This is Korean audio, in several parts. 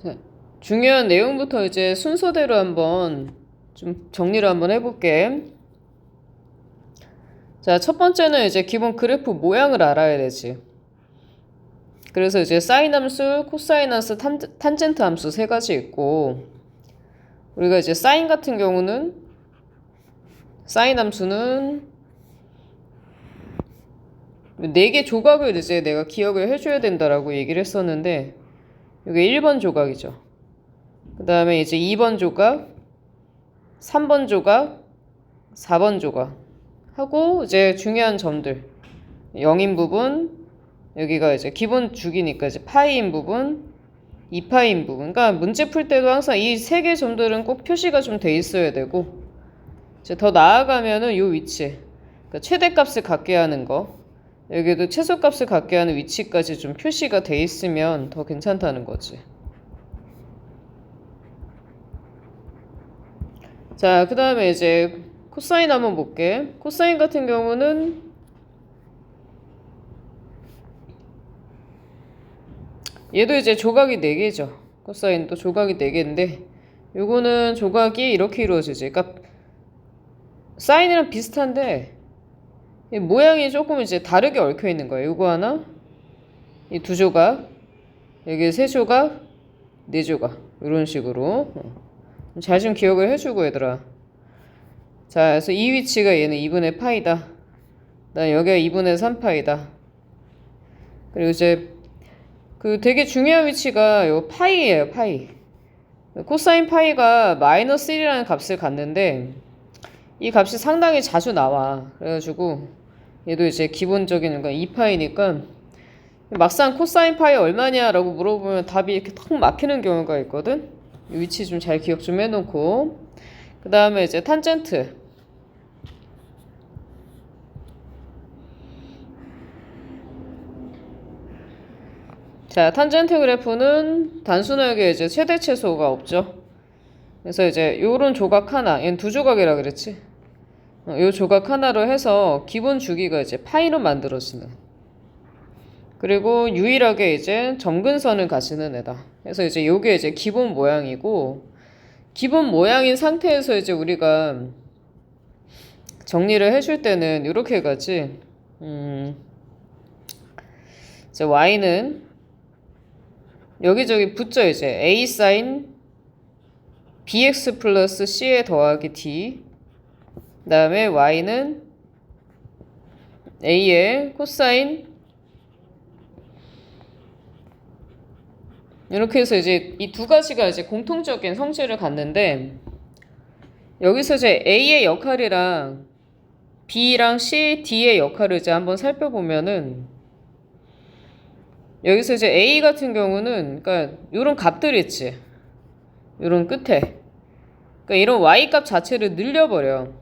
자, 중요한 내용부터 이제 순서대로 한번 좀 정리를 한번 해볼게. 자, 첫 번째는 이제 기본 그래프 모양을 알아야 되지. 그래서 이제 사인 함수, 코사인 함수, 탄젠트 함수 세 가지 있고, 우리가 이제 사인 같은 경우는 사인 함수는 4개 조각을 이제 내가 기억을 해줘야 된다라고 얘기를 했었는데, 이게 1번 조각이죠. 그 다음에 이제 2번 조각, 3번 조각, 4번 조각 하고 이제 중요한 점들 0인 부분, 여기가 이제 기본 주기니까 이제 파이인 부분, 2파이인 부분. 그러니까 문제 풀 때도 항상 이 3개 점들은 꼭 표시가 좀 돼 있어야 되고, 이제 더 나아가면은 요 위치, 그러니까 최대값을 갖게 하는 거, 여기도 최소값을 갖게 하는 위치까지 좀 표시가 돼 있으면 더 괜찮다는 거지. 자, 그 다음에 이제 코사인 한번 볼게. 코사인 같은 경우는 얘도 이제 조각이 4개죠. 코사인도 조각이 4개인데 요거는 조각이 이렇게 이루어지지. 그러니까 사인이랑 비슷한데 이 모양이 조금 이제 다르게 얽혀 있는 거예요. 요거 하나, 이 2조각, 여기 3조각, 4조각 이런 식으로 잘 좀 기억을 해주고 얘들아. 자, 그래서 이 위치가 얘는 2분의 파이다. 그다음 여기가 2분의 3파이다. 그리고 이제 그 되게 중요한 위치가 요 파이예요, 파이. 코사인 파이가 마이너스 1이라는 값을 갖는데 이 값이 상당히 자주 나와. 그래가지고 얘도 이제 기본적인 그러니까 2파이니까 막상 코사인 파이 얼마냐라고 물어보면 답이 이렇게 탁 막히는 경우가 있거든. 이 위치 좀 잘 기억 좀 해놓고, 그 다음에 이제 탄젠트. 자, 탄젠트 그래프는 단순하게 이제 최대 최소가 없죠. 그래서 이제 요런 조각 하나, 얘는 2조각이라 그랬지. 요 조각 하나로 해서 기본 주기가 이제 파이로 만들어지는. 그리고 유일하게 이제 점근선을 가지는 애다. 그래서 이제 요게 이제 기본 모양이고, 기본 모양인 상태에서 이제 우리가 정리를 해줄 때는 이렇게 가지. 이제 y는 여기저기 붙죠. 이제 a 사인 bx 플러스 c에 더하기 d. 그 다음에 y는 a의 코사인, 이렇게 해서 이제 이 2가지가 이제 공통적인 성질을 갖는데, 여기서 이제 a의 역할이랑 b랑 c, d의 역할을 이제 한번 살펴보면은, 여기서 이제 a 같은 경우는 그러니까 이런 값들이 있지. 이런 끝에. 그러니까 이런 y 값 자체를 늘려버려.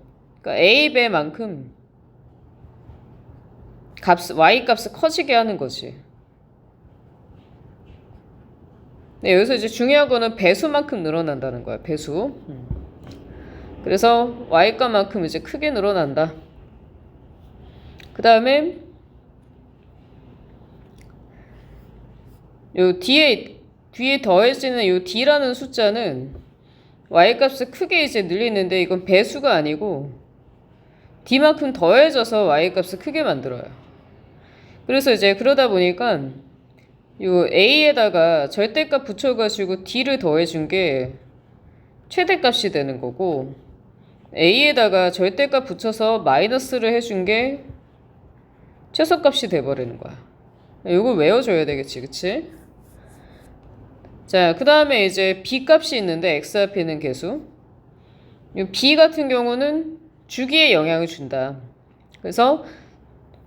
그러니까 a 배만큼 y 값을 커지게 하는 거지. 네, 여기서 이제 중요한 거는 배수만큼 늘어난다는 거야. 배수. 그래서 y 값만큼 이제 크게 늘어난다. 그 다음에 요 뒤에 더해지는 요 d라는 숫자는 y 값을 크게 이제 늘리는데 이건 배수가 아니고 d만큼 더해져서 y 값을 크게 만들어요. 그래서 이제 그러다 보니까 요 a에다가 절대값 붙여가지고 d를 더해준 게 최대값이 되는 거고, a에다가 절대값 붙여서 마이너스를 해준 게 최소값이 돼버리는 거야. 요걸 외워줘야 되겠지, 그치? 자, 그 다음에 이제 b 값이 있는데 x 앞에 있는 개수. 이 b 같은 경우는 주기에 영향을 준다. 그래서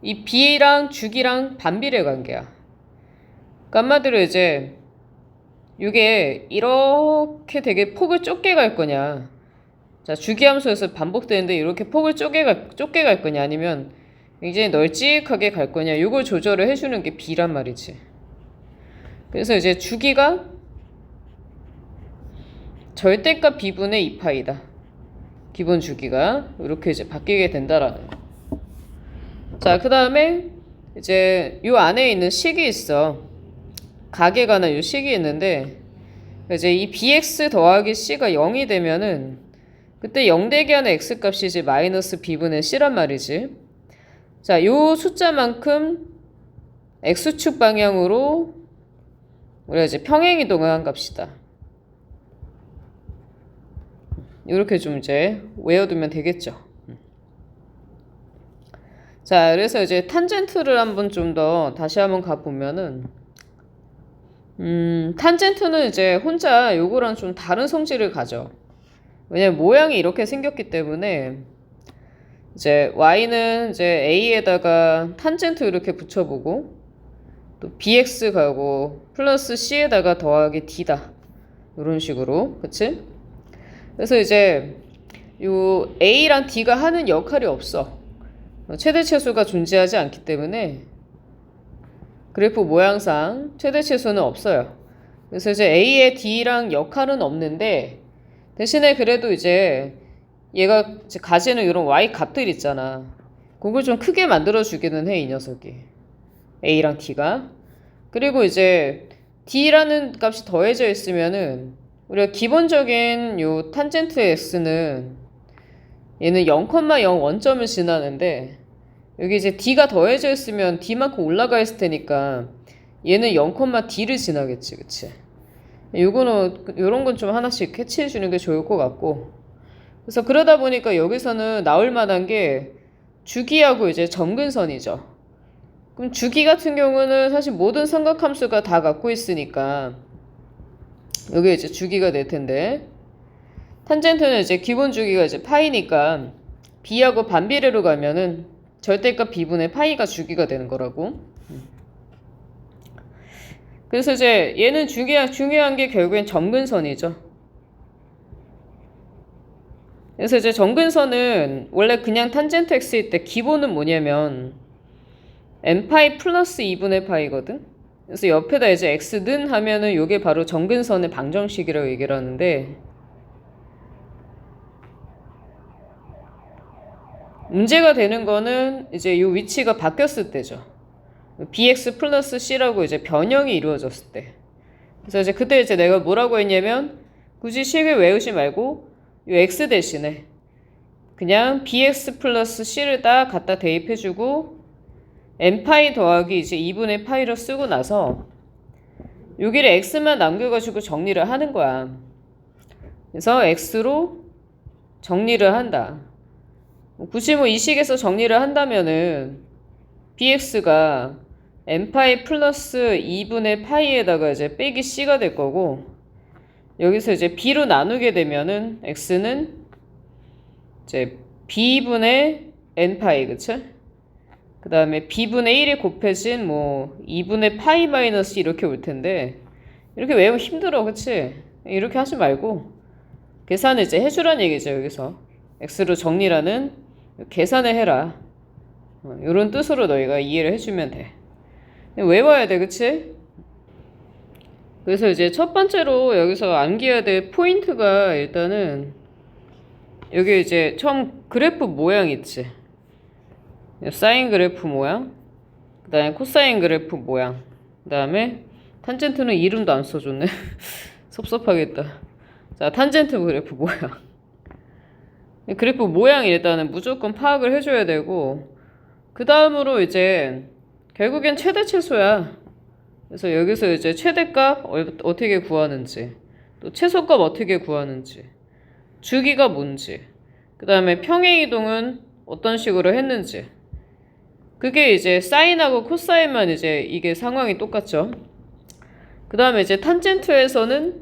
이 b랑 주기랑 반비례 관계야. 그러니까 한마디로 이제 이게 이렇게 되게 폭을 좁게 갈 거냐. 자, 주기함수에서 반복되는데 이렇게 폭을 좁게 갈 거냐, 아니면 굉장히 널찍하게 갈 거냐, 이걸 조절을 해주는 게 b란 말이지. 그래서 이제 주기가 절대값 b분의 2파이다. 기본 주기가 이렇게 이제 바뀌게 된다라는 거. 자, 그 다음에 이제 요 안에 있는 식이 있어. 각에 관한 요 식이 있는데, 이제 이 bx 더하기 c가 0이 되면은 그때 0 되게 하는 x 값이 이제 마이너스 b분의 c란 말이지. 자, 요 숫자만큼 x축 방향으로 우리가 이제 평행 이동을 한 값이다. 이렇게 좀 이제 외워두면 되겠죠. 자, 그래서 이제 탄젠트를 한번 좀 더 다시 한번 가보면은, 탄젠트는 이제 혼자 요거랑 좀 다른 성질을 가져. 왜냐면 모양이 이렇게 생겼기 때문에, 이제 y는 이제 a에다가 탄젠트 이렇게 붙여보고, 또 bx 가고, 플러스 c에다가 더하기 d다. 이런 식으로, 그치? 그래서 이제 요 a랑 d가 하는 역할이 없어. 최대최소가 존재하지 않기 때문에 그래프 모양상 최대최소는 없어요. 그래서 이제 a의 d랑 역할은 없는데 대신에 그래도 이제 얘가 이제 가지는 이런 y 값들 있잖아. 그걸 좀 크게 만들어 주기는 해, 이 녀석이. a랑 d가. 그리고 이제 d라는 값이 더해져 있으면은 우리가 기본적인 요 탄젠트 x는 얘는 0,0 원점을 지나는데 여기 이제 d가 더해져 있으면 d만큼 올라가 있을 테니까 얘는 0,d를 지나겠지, 그치? 요거는 요런 건 좀 하나씩 캐치해 주는 게 좋을 것 같고. 그래서 그러다 보니까 여기서는 나올 만한 게 주기하고 이제 점근선이죠. 그럼 주기 같은 경우는 사실 모든 삼각함수가 다 갖고 있으니까 여기 이제 주기가 될 텐데, 탄젠트는 이제 기본 주기가 이제 파이니까 b하고 반비례로 가면은 절대값 b분의 파이가 주기가 되는 거라고. 그래서 이제 얘는 중요한 게 결국엔 점근선이죠. 그래서 이제 점근선은 원래 그냥 탄젠트 x일 때 기본은 뭐냐면 n파이 플러스 2분의 파이거든. 그래서 옆에다 이제 x는 하면은 요게 바로 점근선의 방정식이라고 얘기를 하는데, 문제가 되는 거는 이제 요 위치가 바뀌었을 때죠. bx 플러스 c라고 이제 변형이 이루어졌을 때. 그래서 이제 그때 이제 내가 뭐라고 했냐면 굳이 식을 외우지 말고 요 x 대신에 그냥 bx 플러스 c를 딱 갖다 대입해주고 n파이 더하기 이제 2분의 파이로 쓰고 나서 여기를 x만 남겨가지고 정리를 하는 거야. 그래서 x로 정리를 한다. 굳이 뭐 이 식에서 정리를 한다면은 bx가 n파이 플러스 2분의 파이에다가 이제 빼기 c가 될 거고, 여기서 이제 b로 나누게 되면은 x는 이제 b분의 n파이, 그치? 그 다음에 b분의 1이 곱해진 뭐 2분의 파이 마이너스 이렇게 올 텐데, 이렇게 외우면 힘들어, 그치? 이렇게 하지 말고 계산을 이제 해주란 얘기죠. 여기서 x로 정리라는 계산을 해라, 이런 뜻으로 너희가 이해를 해주면 돼. 외워야 돼, 그치? 그래서 이제 첫 번째로 여기서 암기해야 될 포인트가 일단은 여기 이제 처음 그래프 모양 있지? 사인 그래프 모양, 그 다음에 코사인 그래프 모양, 그 다음에 탄젠트는 이름도 안 써줬네. 섭섭하겠다. 자, 탄젠트 그래프 모양. 그래프 모양 일단은 무조건 파악을 해줘야 되고, 그 다음으로 이제 결국엔 최대최소야. 그래서 여기서 이제 최대값 어떻게 구하는지, 또 최소값 어떻게 구하는지, 주기가 뭔지, 그 다음에 평행이동은 어떤 식으로 했는지, 그게 이제 사인하고 코사인만 이제 이게 상황이 똑같죠. 그 다음에 이제 탄젠트에서는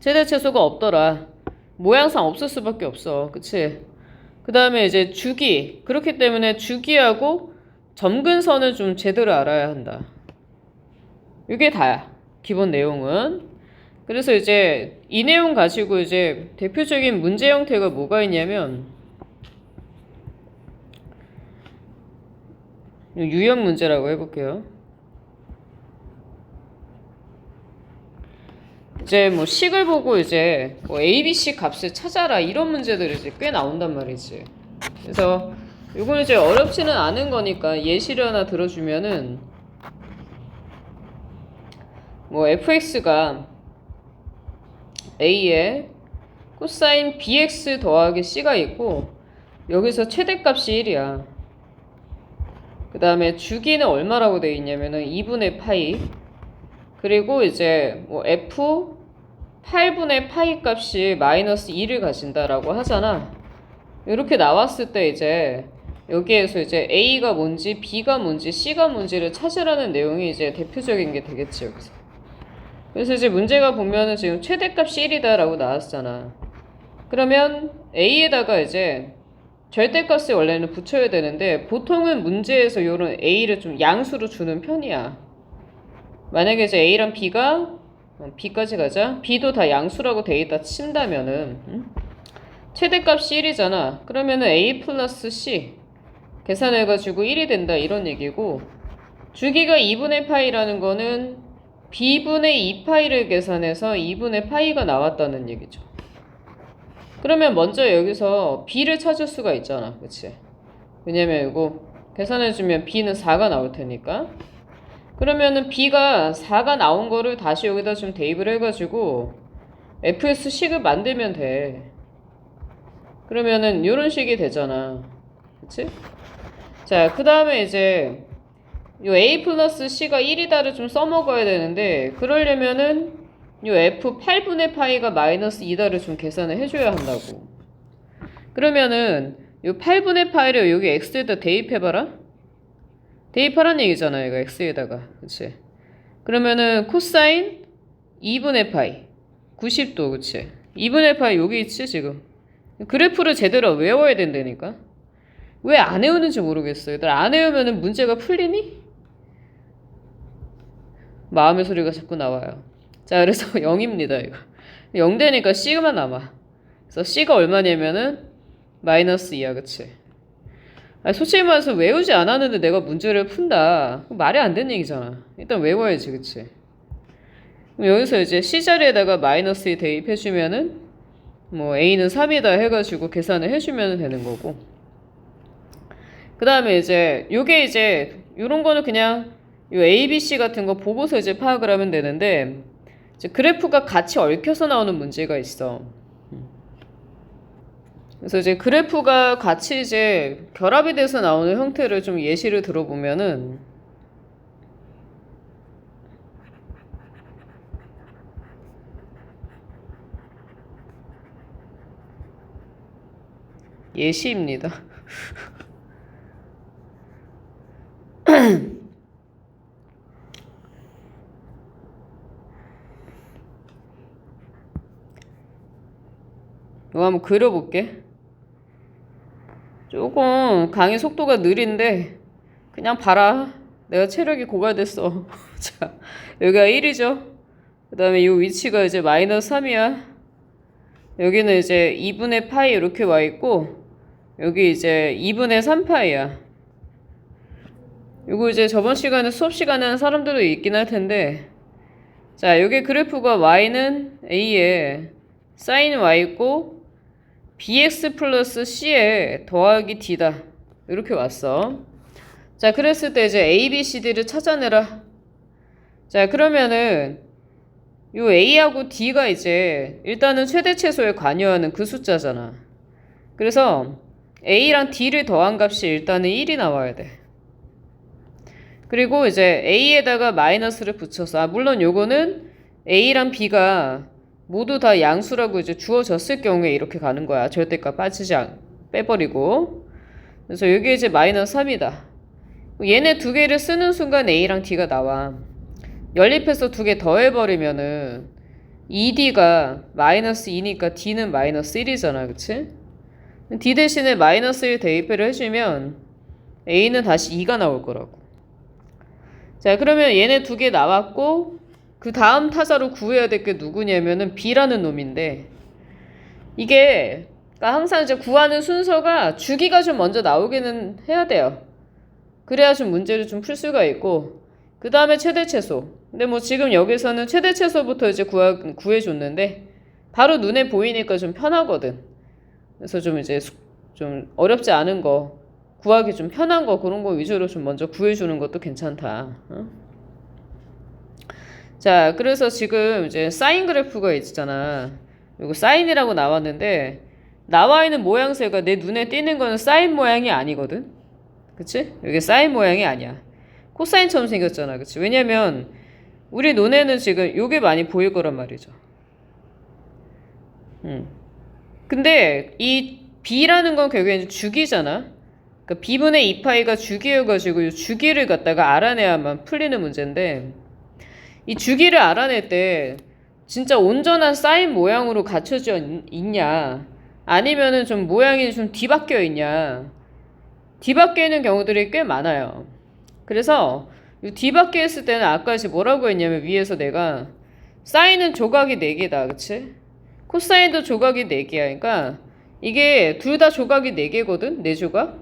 최대최소가 없더라. 모양상 없을 수밖에 없어, 그치? 그 다음에 이제 주기, 그렇기 때문에 주기하고 점근선을 좀 제대로 알아야 한다. 이게 다야, 기본 내용은. 그래서 이제 이 내용 가지고 이제 대표적인 문제 형태가 뭐가 있냐면 유형 문제라고 해볼게요. 이제 뭐 식을 보고 이제 뭐 ABC 값을 찾아라, 이런 문제들이 이제 꽤 나온단 말이지. 그래서 이거는 이제 어렵지는 않은 거니까 예시를 하나 들어주면은 뭐 fx가 A에 코사인 bx 더하기 c가 있고 여기서 최대값이 1이야. 그 다음에 주기는 얼마라고 되어 있냐면은 2분의 파이 그리고 이제 뭐 f 8분의 파이 값이 마이너스 2를 가진다라고 하잖아. 이렇게 나왔을 때 이제 여기에서 이제 A가 뭔지 B가 뭔지 C가 뭔지를 찾으라는 내용이 이제 대표적인 게 되겠지 여기서. 그래서 이제 문제가 보면은 지금 최대값이 1이다라고 나왔잖아. 그러면 A에다가 이제 절대값을 원래는 붙여야 되는데 보통은 문제에서 요런 A를 좀 양수로 주는 편이야. 만약에 이제 A랑 B가 B까지 가자. B도 다 양수라고 돼 있다 친다면은 최대값이 1이잖아. 그러면은 A 플러스 C 계산해가지고 1이 된다 이런 얘기고 주기가 2분의 파이라는 거는 B분의 2파이를 계산해서 2분의 파이가 나왔다는 얘기죠. 그러면 먼저 여기서 B를 찾을 수가 있잖아. 그치? 왜냐면 이거 계산해주면 B는 4가 나올 테니까. 그러면은 B가 4가 나온 거를 다시 여기다 좀 대입을 해가지고 FS식을 만들면 돼. 그러면은 이런 식이 되잖아. 그치? 자, 그 다음에 이제 요 A 플러스 C가 1이다를 좀 써먹어야 되는데 그러려면은 요 F 8분의 파이가 마이너스 2다를 좀 계산을 해줘야 한다고. 그러면은 요 8분의 파이를 여기 X에다 대입해봐라. 대입하란 얘기잖아. 이거 X에다가. 그치? 그러면은 코사인 2분의 파이 90도. 그치? 2분의 파이 여기 있지 지금. 그래프를 제대로 외워야 된다니까. 왜 안 외우는지 모르겠어. 얘들 안 외우면은 문제가 풀리니? 마음의 소리가 자꾸 나와요. 자, 그래서 0입니다, 이거. 0 되니까 C가 남아. 그래서 C가 얼마냐면은 마이너스 2야, 그치? 아니, 솔직히 말해서 외우지 않았는데 내가 문제를 푼다. 말이 안 되는 얘기잖아. 일단 외워야지, 그치? 그럼 여기서 이제 C 자리에다가 마이너스 2 대입해주면은 뭐 A는 3이다 해가지고 계산을 해주면 되는 거고. 그 다음에 이제 요게 이제 요런 거는 그냥 요 A, B, C 같은 거 보고서 이제 파악을 하면 되는데 이제 그래프가 같이 얽혀서 나오는 문제가 있어. 그래서 이제 그래프가 같이 이제 결합이 돼서 나오는 형태를 좀 예시를 들어보면은 예시입니다. 이거 한번 그려볼게. 조금 강의 속도가 느린데 그냥 봐라. 내가 체력이 고갈됐어. 자, 여기가 1이죠. 그 다음에 이 위치가 이제 마이너스 3이야. 여기는 이제 2분의 파이 이렇게 와 있고 여기 이제 2분의 3파이야. 이거 이제 저번 시간에 수업 시간에 한 사람들도 있긴 할 텐데 자, 여기 그래프가 y는 a에 sin y 있고 bx 플러스 c에 더하기 d다. 이렇게 왔어. 자, 그랬을 때 이제 a, b, c, d를 찾아내라. 자, 그러면은 요 a하고 d가 이제 일단은 최대 최소에 관여하는 그 숫자잖아. 그래서 a랑 d를 더한 값이 일단은 1이 나와야 돼. 그리고 이제 a에다가 마이너스를 붙여서 물론 요거는 a랑 b가 모두 다 양수라고 이제 주어졌을 경우에 이렇게 가는 거야. 절대값 빼버리고. 그래서 여기 이제 마이너스 3이다. 얘네 두 개를 쓰는 순간 a랑 d가 나와. 연립해서 두 개 더해버리면은 2d가 마이너스 2니까 d는 마이너스 1이잖아. 그치? d 대신에 마이너스 1 대입을 해주면 a는 다시 2가 나올 거라고. 자, 그러면 얘네 두 개 나왔고 그 다음 타자로 구해야 될 게 누구냐면은 b라는 놈인데 이게 그러니까 항상 이제 구하는 순서가 주기가 좀 먼저 나오기는 해야 돼요. 그래야 좀 문제를 좀 풀 수가 있고 그 다음에 최대 최소. 근데 뭐 지금 여기서는 최대 최소부터 이제 구해줬는데 바로 눈에 보이니까 좀 편하거든. 그래서 좀 이제 좀 어렵지 않은 거 구하기 좀 편한 거 그런 거 위주로 좀 먼저 구해주는 것도 괜찮다. 어? 자, 그래서 지금 이제 사인 그래프가 있잖아. 요거 사인이라고 나왔는데 나와 있는 모양새가 내 눈에 띄는 거는 사인 모양이 아니거든. 그치? 이게 사인 모양이 아니야. 코사인처럼 생겼잖아. 그치? 왜냐면 우리 눈에는 지금 요게 많이 보일 거란 말이죠. 근데 이 b라는 건 결국엔 주기잖아. 그러니까 b분의 2파이가 주기여가지고 이 주기를 갖다가 알아내야만 풀리는 문제인데 이 주기를 알아낼 때 진짜 온전한 사인 모양으로 갖춰져 있냐 아니면은 좀 모양이 좀 뒤바뀌어 있냐. 뒤바뀌어 있는 경우들이 꽤 많아요. 그래서 이 뒤바뀌어 있을 때는 아까 이제 뭐라고 했냐면 위에서 내가 사인은 조각이 4개다. 그치? 코사인도 조각이 4개야. 그러니까 이게 둘 다 조각이 4개거든? 4조각?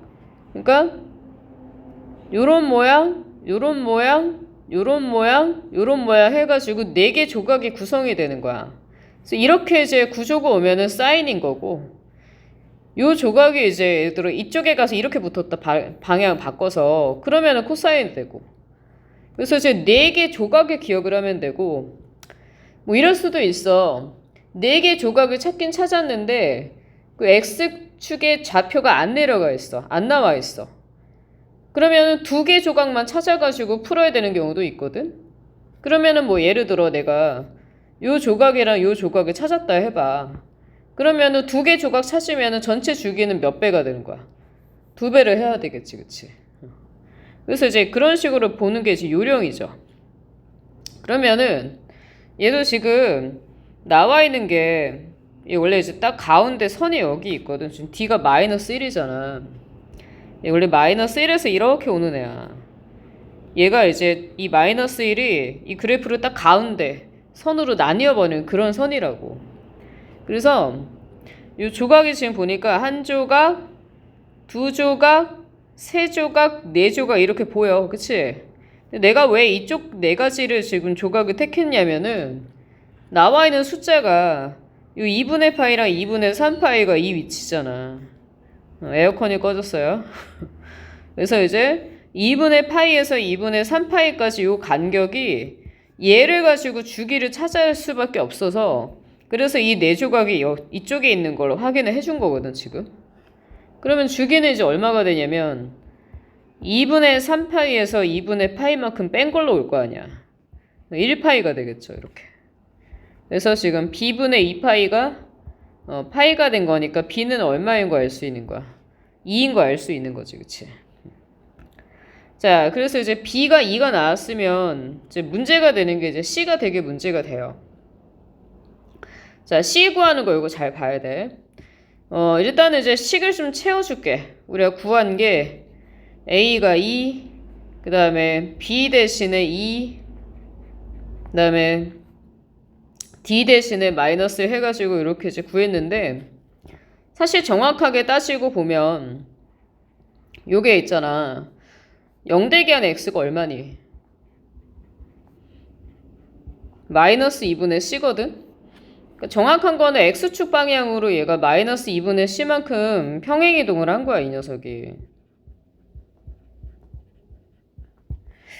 그러니까 요런 모양, 요런 모양, 요런 모양, 요런 모양 해가지고 4개 조각이 구성이 되는 거야. 그래서 이렇게 이제 구조가 오면은 사인인 거고 요 조각이 이제 예를 들어 이쪽에 가서 이렇게 붙었다 방향 바꿔서 그러면은 코사인이 되고 그래서 이제 4개 조각의 기억을 하면 되고 뭐 이럴 수도 있어. 4개 조각을 찾긴 찾았는데 그 X축의 좌표가 안 내려가 있어. 안 나와 있어. 그러면은 2개 조각만 찾아가지고 풀어야 되는 경우도 있거든. 그러면은 뭐 예를 들어 내가 요 조각이랑 요 조각을 찾았다 해봐. 그러면은 2개 조각 찾으면은 전체 주기는 몇 배가 되는 거야? 2배를 해야 되겠지, 그치? 그래서 이제 그런 식으로 보는 게 이제 요령이죠. 그러면은 얘도 지금 나와 있는 게 원래 이제 딱 가운데 선이 여기 있거든. 지금 D가 마이너스 1이잖아. 원래 마이너스 1에서 이렇게 오는 애야. 얘가 이제 이 마이너스 1이 이 그래프를 딱 가운데 선으로 나뉘어버리는 그런 선이라고. 그래서 이 조각이 지금 보니까 한 조각, 2조각, 3조각, 4조각 이렇게 보여. 그치? 근데 내가 왜 이쪽 4가지를 지금 조각을 택했냐면은 나와 있는 숫자가 이 2분의 파이랑 2분의 3파이가 이 위치잖아. 에어컨이 꺼졌어요. 그래서 이제 2분의 파이에서 2분의 3파이까지 이 간격이 얘를 가지고 주기를 찾아낼 수밖에 없어서 그래서 이 4조각이 이쪽에 있는 걸 확인을 해준 거거든 지금. 그러면 주기는 이제 얼마가 되냐면 2분의 3파이에서 2분의 파이만큼 뺀 걸로 올 거 아니야. 1파이가 되겠죠 이렇게. 그래서 지금 b분의 2파이가 파이가 된 거니까 b는 얼마인 거 알 수 있는 거야. 2인 거 알 수 있는 거지, 그치? 자, 그래서 이제 b가 2가 나왔으면 이제 문제가 되는 게 이제 c가 되게 문제가 돼요. 자, c 구하는 거 이거 잘 봐야 돼. 일단은 이제 식을 좀 채워줄게. 우리가 구한 게 a가 2, 그 다음에 b 대신에 2, 그 다음에 d 대신에 마이너스 해가지고 이렇게 이제 구했는데 사실 정확하게 따지고 보면 요게 있잖아. 0대기한 x가 얼마니? 마이너스 2분의 c거든? 그러니까 정확한 거는 x축 방향으로 얘가 마이너스 2분의 c만큼 평행이동을 한 거야, 이 녀석이.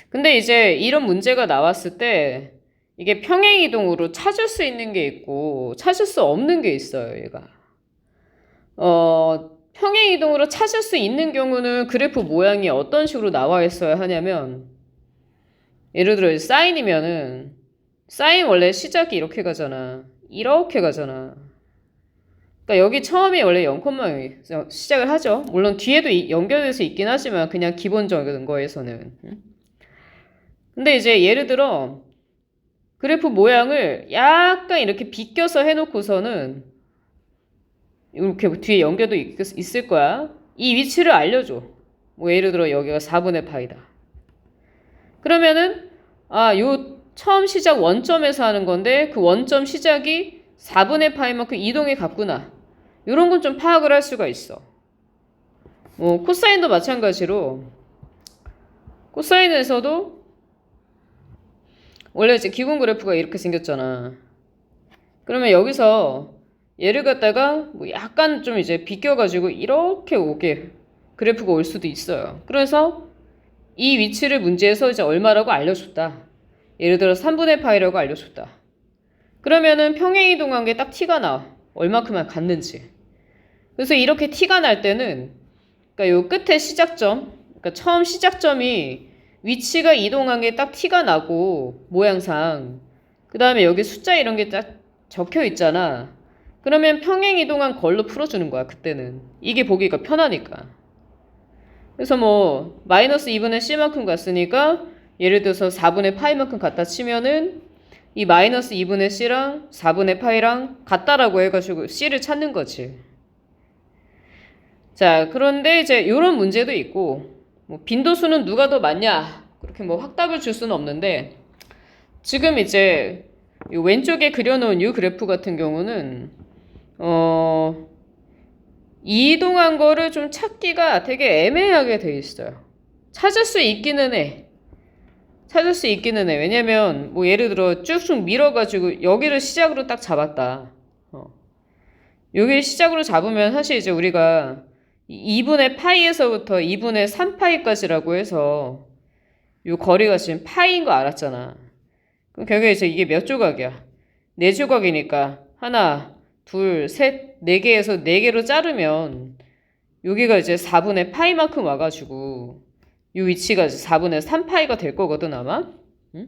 근데 이제 이런 문제가 나왔을 때 이게 평행이동으로 찾을 수 있는 게 있고 찾을 수 없는 게 있어요, 얘가. 평행이동으로 찾을 수 있는 경우는 그래프 모양이 어떤 식으로 나와 있어야 하냐면 예를 들어 사인이면은 사인 원래 시작이 이렇게 가잖아. 이렇게 가잖아. 그러니까 여기 처음이 원래 0, 시작을 하죠. 물론 뒤에도 연결돼서 있긴 하지만 그냥 기본적인 거에서는. 근데 이제 예를 들어 그래프 모양을 약간 이렇게 비껴서 해놓고서는 이렇게 뒤에 연결도 있을 거야. 이 위치를 알려줘. 뭐 예를 들어 여기가 4분의 파이다. 그러면은 요 처음 시작 원점에서 하는 건데 그 원점 시작이 4분의 파이만큼 이동이 같구나. 이런 건 좀 파악을 할 수가 있어. 뭐 코사인도 마찬가지로 코사인에서도 원래 이제 기본 그래프가 이렇게 생겼잖아. 그러면 여기서 얘를 갖다가 뭐 약간 좀 이제 비껴가지고 이렇게 오게 그래프가 올 수도 있어요. 그래서 이 위치를 문제에서 이제 얼마라고 알려줬다. 예를 들어 3분의 파이라고 알려줬다. 그러면은 평행이동한 게 딱 티가 나. 얼마큼만 갔는지. 그래서 이렇게 티가 날 때는 그러니까 요 끝에 시작점, 그러니까 처음 시작점이 위치가 이동한 게 딱 티가 나고 모양상 그 다음에 여기 숫자 이런 게 딱 적혀 있잖아. 그러면 평행 이동한 걸로 풀어주는 거야 그때는. 이게 보기가 편하니까. 그래서 뭐 마이너스 2분의 c만큼 갔으니까 예를 들어서 4분의 파이만큼 갔다 치면은 이 마이너스 2분의 c랑 4분의 파이랑 같다라고 해가지고 c를 찾는 거지. 자, 그런데 이제 이런 문제도 있고 뭐 빈도수는 누가 더 많냐 그렇게 뭐 확답을 줄 수는 없는데 지금 이제 이 왼쪽에 그려놓은 이 그래프 같은 경우는 이동한 거를 좀 찾기가 되게 애매하게 돼 있어요. 찾을 수 있기는 해. 왜냐면 뭐 예를 들어 쭉쭉 밀어가지고 여기를 시작으로 딱 잡았다. 여기를 시작으로 잡으면 사실 이제 우리가 2분의 파이에서부터 2분의 3파이까지라고 해서 요 거리가 지금 파이인 거 알았잖아. 그럼 결국에 이제 이게 몇 조각이야? 4조각이니까 하나, 둘, 셋, 4개에서 4개로 자르면 여기가 이제 4분의 파이만큼 와가지고 이 위치가 이제 4분의 3파이가 될 거거든 아마. 응?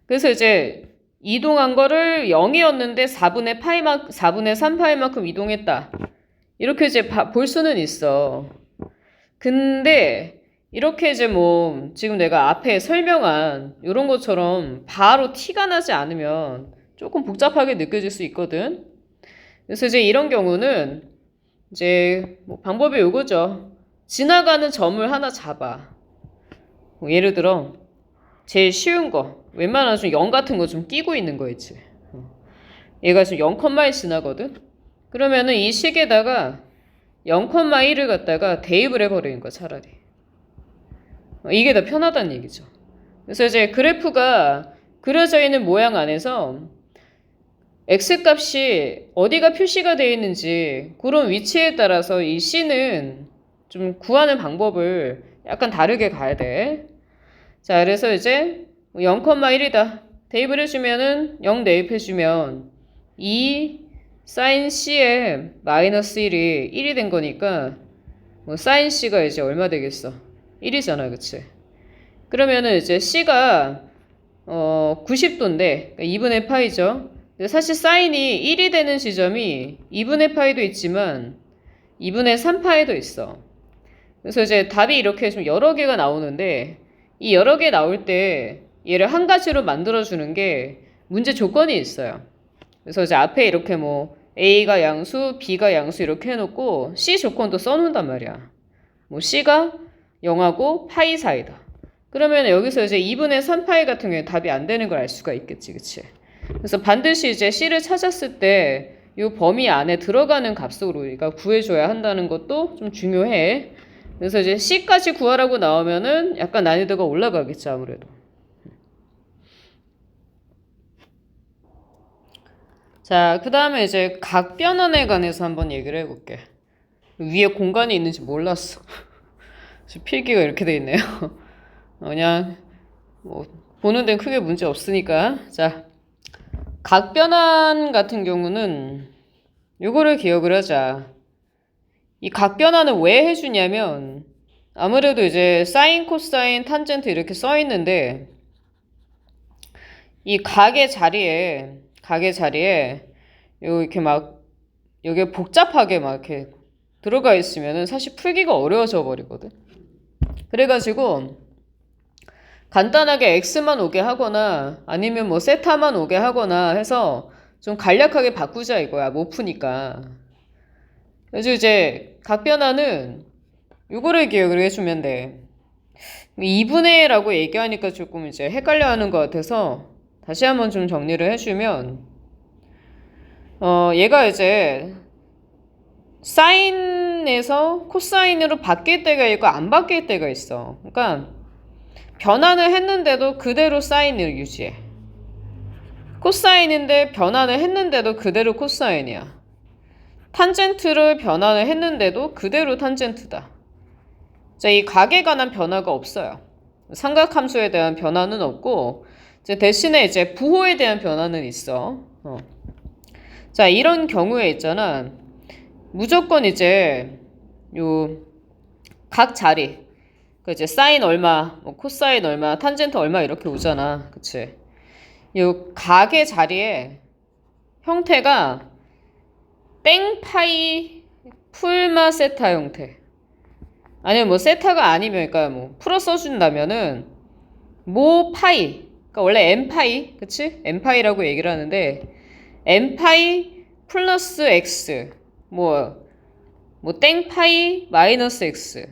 그래서 이제 이동한 거를 0이었는데 4분의 3파이만큼 이동했다. 이렇게 이제 볼 수는 있어. 근데 이렇게 이제 뭐 지금 내가 앞에 설명한 이런 것처럼 바로 티가 나지 않으면 조금 복잡하게 느껴질 수 있거든. 그래서 이제 이런 경우는 이제 뭐 방법이 요거죠. 지나가는 점을 하나 잡아. 뭐 예를 들어 제일 쉬운 거 웬만하면 좀 0 같은 거 좀 끼고 있는 거 있지. 얘가 지금 0,1 지나거든. 그러면은 이 식에다가 0,1을 갖다가 대입을 해버리는 거야 차라리. 이게 더 편하다는 얘기죠. 그래서 이제 그래프가 그려져 있는 모양 안에서 x값이 어디가 표시가 되어 있는지 그런 위치에 따라서 이 c는 좀 구하는 방법을 약간 다르게 가야 돼. 자, 그래서 이제 0,1이다. 대입을 해주면은 0 대입해주면 2 sin c에 마이너스 1이 1이 된 거니까 뭐 sin c가 이제 얼마 되겠어? 1이잖아, 그치? 그러면은 이제 c가 90도인데 2분의 파이죠. 사실 사인이 1이 되는 지점이 2분의 파이도 있지만 2분의 3파이도 있어. 그래서 이제 답이 이렇게 좀 여러 개가 나오는데 이 여러 개 나올 때 얘를 한 가지로 만들어주는 게 문제 조건이 있어요. 그래서 이제 앞에 이렇게 뭐 A가 양수, B가 양수 이렇게 해놓고 C 조건도 써놓는단 말이야. 뭐 C가 0하고 파이 사이다. 그러면 여기서 이제 2분의 3파이 같은 경우에 답이 안 되는 걸 알 수가 있겠지, 그치? 그래서 반드시 이제 C를 찾았을 때 이 범위 안에 들어가는 값으로 우리가 구해줘야 한다는 것도 좀 중요해. 그래서 이제 C까지 구하라고 나오면은 약간 난이도가 올라가겠지, 아무래도. 자, 그 다음에 이제 각 변환에 관해서 한번 얘기를 해볼게. 위에 공간이 있는지 몰랐어. 필기가 이렇게 돼 있네요. 그냥 뭐 보는 데는 크게 문제 없으니까. 자, 각 변환 같은 경우는 요거를 기억을 하자. 이 각 변환은 왜 해주냐면 아무래도 이제 사인, 코사인, 탄젠트 이렇게 써 있는데 이 각의 자리에 요 이렇게 막 여기에 복잡하게 막 이렇게 들어가 있으면은 사실 풀기가 어려워져 버리거든. 그래가지고 간단하게 x만 오게 하거나 아니면 뭐 세타만 오게 하거나 해서 좀 간략하게 바꾸자 이거야. 못 푸니까. 그래서 이제 각 변화는 요거를 기억을 해주면 돼. 2분의 라고 얘기하니까 조금 이제 헷갈려 하는 것 같아서 다시 한번 좀 정리를 해주면 얘가 이제 사인에서 코사인으로 바뀔 때가 있고 안 바뀔 때가 있어. 그러니까 변환을 했는데도 그대로 사인을 유지해. 코사인인데 변환을 했는데도 그대로 코사인이야. 탄젠트를 변환을 했는데도 그대로 탄젠트다. 자, 이 각에 관한 변화가 없어요. 삼각함수에 대한 변화는 없고 이제 대신에 이제 부호에 대한 변화는 있어. 자, 이런 경우에 있잖아. 무조건 이제 요 각 자리, 그 이제 사인 얼마, 뭐 코사인 얼마, 탄젠트 얼마 이렇게 오잖아. 그치? 요 각의 자리에 형태가 땡파이 풀마 세타 형태. 아니면 뭐 세타가 아니면 그러니까 뭐 풀어 써준다면은 모 파이, 그러니까 원래 n파이, 그치? n파이라고 얘기를 하는데 n파이 플러스 x 뭐 땡파이 마이너스 x.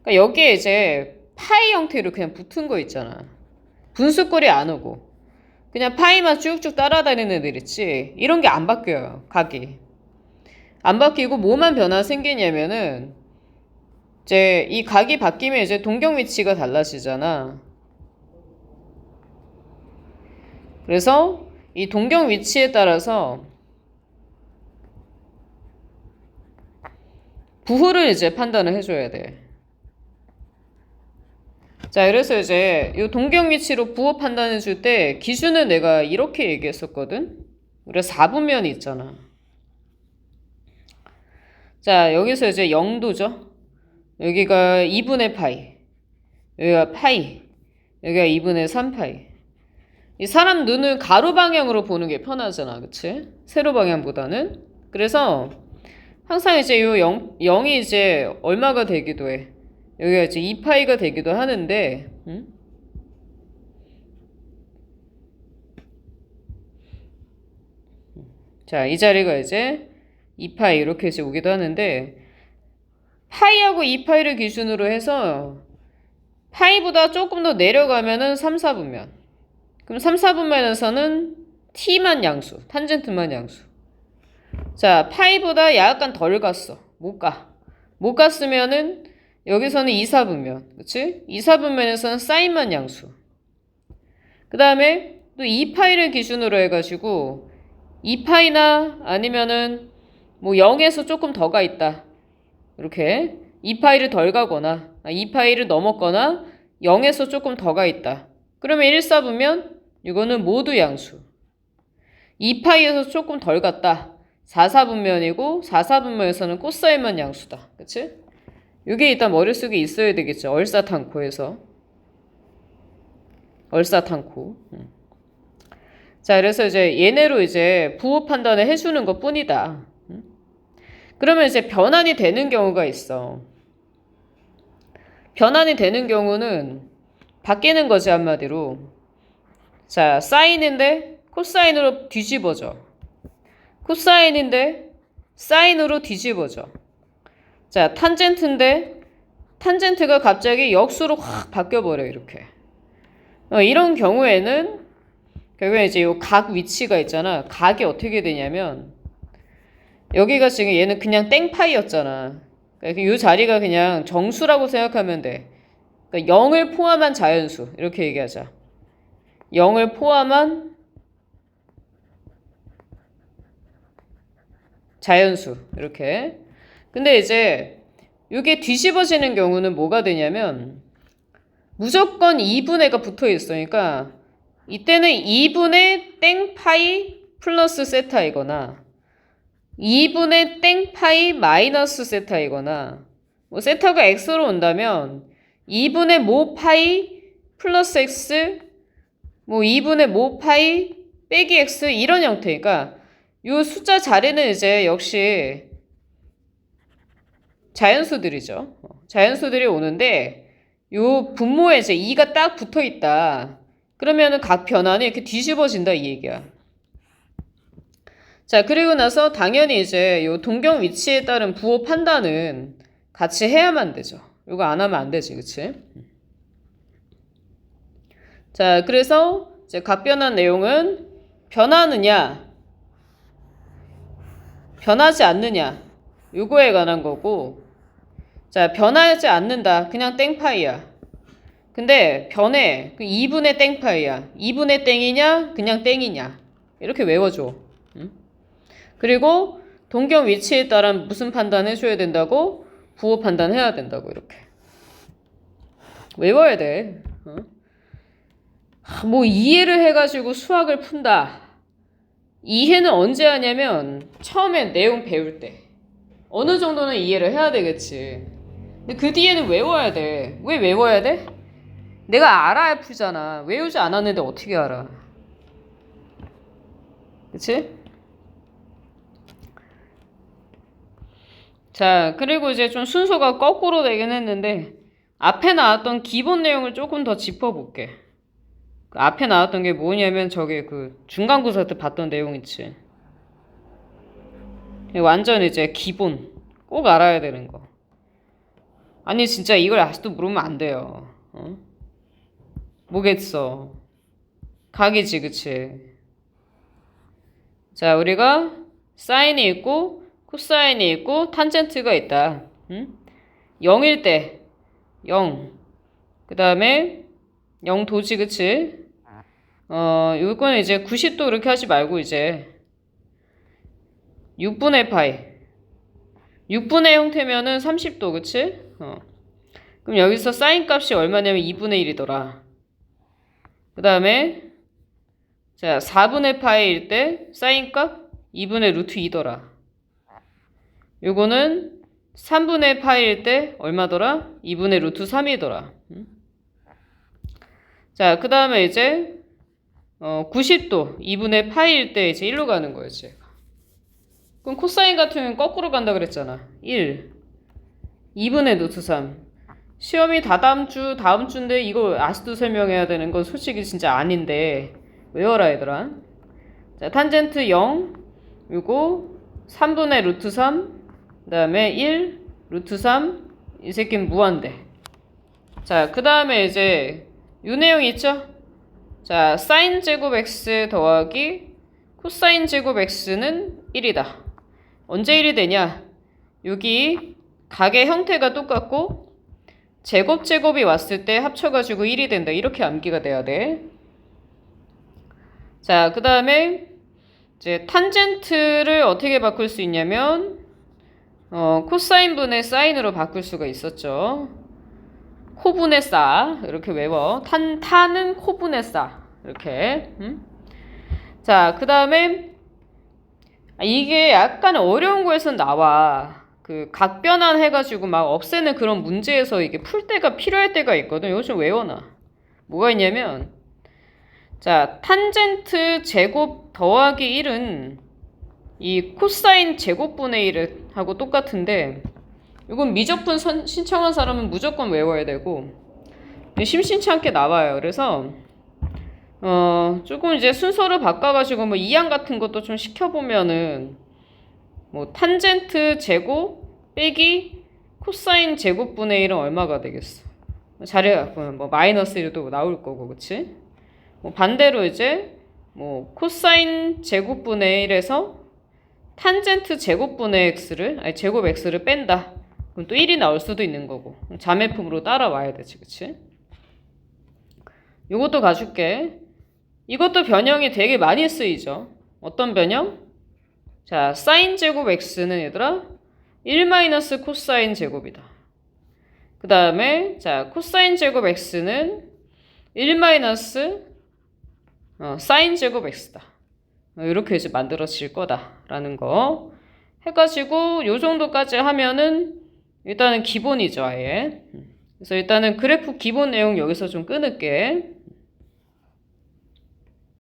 그러니까 여기에 이제 파이 형태로 그냥 붙은 거 있잖아. 분수꼴이 안 오고 그냥 파이만 쭉쭉 따라다니는 애들 있지. 이런 게 안 바뀌어요. 각이 안 바뀌고 뭐만 변화 생기냐면은 이제 이 각이 바뀌면 이제 동경 위치가 달라지잖아. 그래서 이 동경 위치에 따라서 부호를 이제 판단을 해줘야 돼. 자, 그래서 이제 이 동경 위치로 부호 판단해 줄 때 기준은 내가 이렇게 얘기했었거든. 우리가 4분면이 있잖아. 자, 여기서 이제 0도죠. 여기가 2분의 파이, 여기가 파이, 여기가 2분의 3파이. 이 사람 눈을 가로 방향으로 보는 게 편하잖아, 그치? 세로 방향보다는. 그래서 항상 이제 요 0이 이제 얼마가 되기도 해. 여기가 이제 2파이가 되기도 하는데, 자, 이 자리가 이제 2파이 이렇게 이제 오기도 하는데, 파이하고 2파이를 기준으로 해서 파이보다 조금 더 내려가면은 3, 4분면. 그럼 3, 4분면에서는 t만 양수, 탄젠트만 양수. 자, 파이보다 약간 덜 갔어. 못 가. 못 갔으면은 여기서는 2, 4분면. 그치? 2, 4분면에서는 사인만 양수. 그 다음에 또 2파이를 기준으로 해가지고 2파이나 아니면은 뭐 0에서 조금 더 가 있다. 이렇게 2파이를 덜 가거나 2파이를 넘었거나 0에서 조금 더 가 있다. 그러면 1, 4분면 이거는 모두 양수. 2파이에서 조금 덜 갔다. 4, 4분면이고 4, 4분면에서는 코사인만 양수다. 그치? 이게 일단 머릿속에 있어야 되겠죠. 얼사탄코에서. 얼사탄코. 자, 그래서 이제 얘네로 이제 부호 판단을 해주는 것 뿐이다. 그러면 이제 변환이 되는 경우가 있어. 변환이 되는 경우는 바뀌는 거지, 한마디로. 자, 사인인데 코사인으로 뒤집어져. 코사인인데 사인으로 뒤집어져. 자, 탄젠트인데 탄젠트가 갑자기 역수로 확 바뀌어버려, 이렇게. 이런 경우에는 결국에 이제 이 각 위치가 있잖아. 각이 어떻게 되냐면 여기가 지금 얘는 그냥 땡파이였잖아. 그러니까 이 자리가 그냥 정수라고 생각하면 돼. 그러니까 0을 포함한 자연수 이렇게 얘기하자. 0을 포함한 자연수 이렇게. 근데 이제 이게 뒤집어지는 경우는 뭐가 되냐면 무조건 2분의가 붙어 있으니까 이때는 2분의 땡파이 플러스 세타이거나 2분의 땡파이 마이너스 세타이거나 뭐 세타가 x로 온다면 2분의 모파이 플러스 x 뭐 2분의 모파이 빼기 x 이런 형태니까 이 숫자 자리는 이제 역시 자연수들이죠. 자연수들이 오는데 요 분모에 이제 2가 딱 붙어 있다. 그러면은 각 변환이 이렇게 뒤집어진다 이 얘기야. 자, 그리고 나서 당연히 이제 요 동경 위치에 따른 부호 판단은 같이 해야만 되죠. 이거 안 하면 안 되지, 그치? 자, 그래서 이제 각 변환 내용은 변하느냐, 변하지 않느냐, 요거에 관한 거고, 자, 변하지 않는다. 그냥 땡파이야. 근데 변해. 2분의 땡파이야. 2분의 땡이냐, 그냥 땡이냐. 이렇게 외워줘. 그리고 동경 위치에 따라 무슨 판단 해줘야 된다고? 부호 판단해야 된다고 이렇게. 외워야 돼. 뭐 이해를 해가지고 수학을 푼다. 이해는 언제 하냐면 처음엔 내용 배울 때. 어느 정도는 이해를 해야 되겠지. 근데 그 뒤에는 외워야 돼. 왜 외워야 돼? 내가 알아야 풀잖아. 외우지 않았는데 어떻게 알아? 그치? 자, 그리고 이제 좀 순서가 거꾸로 되긴 했는데 앞에 나왔던 기본 내용을 조금 더 짚어볼게. 그 앞에 나왔던 게 뭐냐면 저게 그 중간고사 때 봤던 내용 있지. 완전 이제 기본. 꼭 알아야 되는 거. 아니 진짜 이걸 아직도 모르면 안 돼요. 어? 뭐겠어. 각이지 그치. 자 우리가 사인이 있고 코사인이 있고 탄젠트가 있다. 응? 0일 때 0. 그 다음에 0도지 그치. 요거는 이제 90도 그렇게 하지 말고 이제 6분의 파이 6분의 형태면은 30도 그치? 그럼 여기서 사인 값이 얼마냐면 2분의 1이더라. 그 다음에 자 4분의 파이일 때 사인 값 2분의 루트 2더라. 요거는 3분의 파이일 때 얼마더라? 2분의 루트 3이더라. 자 그 다음에 이제 90도 2분의 파이일 때 이제 1로 가는 거였지. 그럼 코사인 같은 경우는 거꾸로 간다 그랬잖아. 1 2분의 루트 3. 시험이 다다음 주인데 이거 아직도 설명해야 되는 건 솔직히 진짜 아닌데 외워라 얘들아. 자 탄젠트 0 요거 3분의 루트 3 그 다음에 1 루트 3 이 새끼는 무한대. 자 그 다음에 이제 요 내용 있죠. 자 사인 제곱 x 더하기 코사인 제곱 x는 1이다. 언제 1이 되냐? 여기 각의 형태가 똑같고 제곱이 왔을 때 합쳐가지고 1이 된다. 이렇게 암기가 돼야 돼. 자, 그 다음에 이제 탄젠트를 어떻게 바꿀 수 있냐면 코사인 분의 사인으로 바꿀 수가 있었죠. 코분의 싸 이렇게 외워. 탄은 코분의 싸 이렇게. 자, 그 다음에 이게 약간 어려운 거에서 나와. 그 각변환 해가지고 막 없애는 그런 문제에서 이게 풀 때가 필요할 때가 있거든. 이거 좀 외워놔. 뭐가 있냐면 자 탄젠트 제곱 더하기 1은 이 코사인 제곱분의 1하고 똑같은데 이건 미적분 신청한 사람은 무조건 외워야 되고 심심치 않게 나와요. 그래서 조금 이제 순서를 바꿔가지고 뭐 이항 같은 것도 좀 시켜보면은 뭐 탄젠트 제곱 빼기 코사인 제곱분의 1은 얼마가 되겠어? 잘해보면 뭐 마이너스 1도 나올 거고 그치? 뭐 반대로 이제 뭐 코사인 제곱분의 1에서 탄젠트 제곱분의 x를 아니 제곱 x를 뺀다. 그럼 또 1이 나올 수도 있는 거고 자매품으로 따라와야 되지 그치? 요것도 가줄게. 이것도 변형이 되게 많이 쓰이죠. 어떤 변형? 자, 사인 제곱 x는 얘들아 1 마이너스 코사인 제곱이다. 그 다음에 자 코사인 제곱 x는 1 마이너스 사인 제곱 x다. 이렇게 이제 만들어질 거다라는 거 해가지고 요 정도까지 하면은 일단은 기본이죠 아예. 그래서 일단은 그래프 기본 내용 여기서 좀 끊을게.